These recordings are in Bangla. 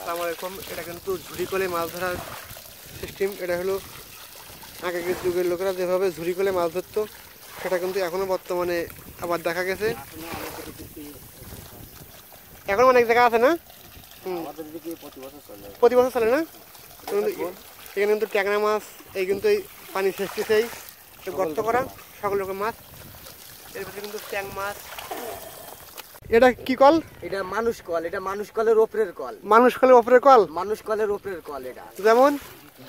আসসালামু আলাইকুম। এটা কিন্তু ঝুড়ি কলে মাছ ধরার সিস্টেম। এটা হলো আগেকার যুগের লোকেরা যেভাবে ঝুড়ি কলে মাছ ধরতো সেটা কিন্তু এখনো বর্তমানে আবার দেখা গেছে। এখন অনেক জায়গা আছে না, প্রতি বছর চলে না। এখানে কিন্তু ট্যাংরা মাছ, এই কিন্তু এই পানি শেষতেছেই গর্ত করা সকল রকম মাছ। এর ভিতরে কিন্তু ট্যাং মাছ। এটা কি কল? এটা মানুষ কল। এটা মানুষ কলের ওপরের কল। মানুষ কলের ওপরের কল? মানুষ কলের ওপরের কল। এটা যেমন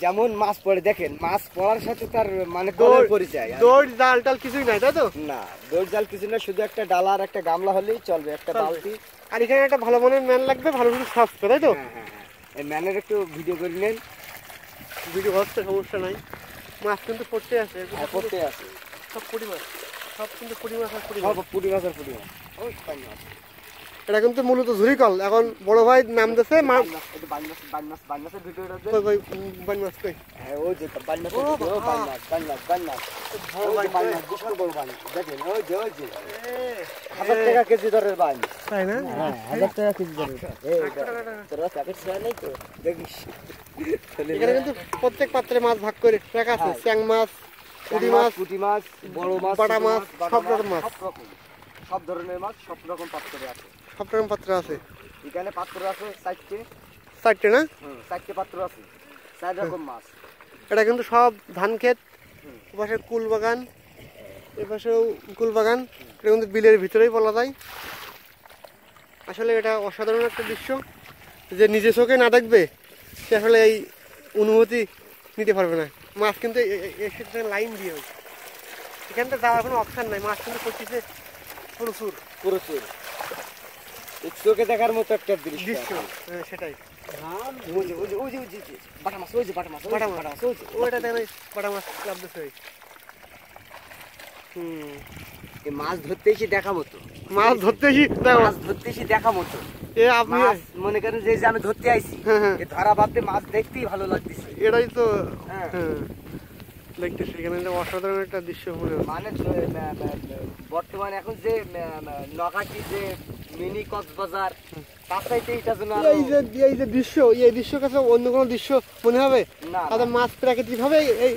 যেমন মাছ পড়ে, দেখেন মাছ পড়ার সাথে তার মানে কলের পরিচয়। দৌড় জাল টাল কিছুই নাই, তাই তো? না, দৌড় জাল কিছু না, শুধু একটা ডালা আর একটা গামলা হলেই চলবে, একটা বালতি। আর এখানে একটা ভালো মনের ম্যান লাগবে, ভালো কিছু সার্চ করে, তাই তো? হ্যাঁ, এই ম্যানের একটু ভিডিও করে নেন। ভিডিও হচ্ছে, সমস্যা নাই। মাছ কিন্তু পড়তে আছে, পড়তে আছে সব পুঁটি মাছ, সব কিন্তু পুঁটি মাছ আর পুঁটি সব মাছ। পুঁটি মাছ আর পুঁটি মাছ। এটা কিন্তু মূলত ঝুড়ি কল। এখন বড় ভাই নাম দিয়েছে মাছ ভিডিওটা মাছ কই। হ্যাঁ, ওই যে বিশাল বড় বান, দেখেন ওই যে 1000 টাকা কেজি দরের বান। তাই না? হ্যাঁ, 1000 টাকা কেজি দরের। তোরা প্যাকেট ছেড়ে নাই তো, দেখিস। এখানে কিন্তু প্রত্যেক পাত্রে মাছ ভাগ করে রাখা আছে। চ্যাং মাছ, পুঁটি মাছ, পুঁটি মাছ, বড় মাছ, বাটা মাছ, সব রকম মাছ, সব ধরনের মাছ সব রকম পাত্রে আছে। সব রকম পাত্র আছে। এখানে পাত্র আছে 4টে না? 4টে পাত্র আছে, 4 রকম মাছ। এটা কিন্তু সব ধান ক্ষেত, ওপাশে কুল বাগান, এপাশেও কুল বাগান। এটা কিন্তু বিলের ভিতরেই বলা যায়। আসলে এটা অসাধারণ একটা দৃশ্য, যে নিজে চোখে না দেখবে সে আসলে এই অনুভূতি নিতে পারবে না। মাছ কিন্তু লাইন দিয়ে হয়, এখান থেকে যাওয়ার কোনো অপশান নাই। মাছ কিন্তু পড়তেছে প্রচুর প্রচুর, চোখে দেখার মতো একটা দৃশ্য। সেটাই। বাটা মাছ, ওই যে বাটা মাছ, বাটা মাছ, ওইটা দেখেন, বাটা মাছ লাভতেছে। মাছ ধরতে এসে দেখা মতো, মাছ ধরতে মাছ ধরতে এসে দেখা মতো। আপনি মনে করেন যে আমি ধরতে আইছি, ধরা বাদে মাছ দেখতেই ভালো লাগতেছে। এটাই তো দেখতেছি, এখানে অসাধারণ একটা দৃশ্য মনে হয়। মানে বর্তমানে এখন যে নকাটি যে মিনি কক্সবাজার, এই যে দৃশ্য, এই দৃশ্য কাছে অন্য কোনো দৃশ্য মনে হবে না। তাদের মাছ প্রাকৃতিক ভাবে এই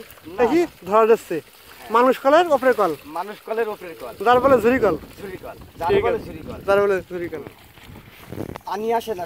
ধরা যাচ্ছে। মানুষ কলের ওপরে কল, মানুষ কলের ওপরে কল, যার বলে ঝুড়ি কল, যার বলে ঝুড়ি কল। যার বলে ঝুড়ি কল। পানি আসে না।